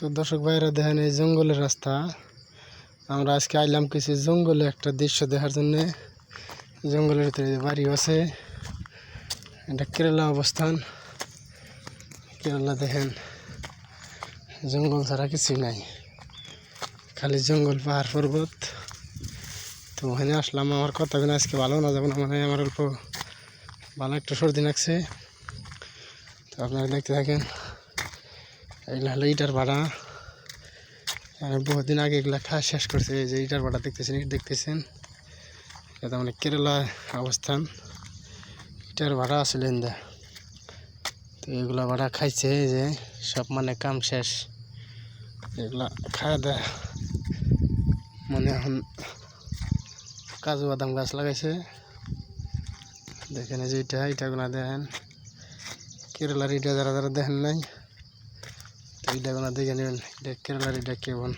তো দর্শক ভাইরা দেখেন এই জঙ্গলের রাস্তা। আমরা আজকে আইলাম কিছু জঙ্গলে একটা দৃশ্য দেখার জন্য। জঙ্গলের ভিতরে বাড়ি আছে, এটা কেরালা অবস্থান। কেরালা দেখেন জঙ্গল ছাড়া কিছুই নাই, খালি জঙ্গল পাহাড় পর্বত। তো ওখানে আসলাম, আমার কথাগুলো আজকে ভালো না যাবো না, মানে আমার অল্প ভালো একটু সর্দি লাগছে। তো আপনারা দেখতে থাকেন। এগুলো হলো ইটার ভাড়া, বহুদিন আগে এগুলা খাওয়া শেষ করছে। এই যে ইটার ভাড়া দেখতেছেন এটা মানে কেরালা অবস্থান। ইটার ভাড়া আসলে ইন্দা, তো এগুলা ভাড়া খাইছে। এই যে সব মানে কাম শেষ, এগুলা খাওয়া দেয়। মানে এখন কাজু বাদাম গাছ লাগাইছে, দেখেন এই যে ইটাগুলা দেখেন কেরালার ইটা। যারা যারা দেখেন নাই তো ইটাগুলা দেখে নেবেন, এটা কেরালার ইটা কেমন।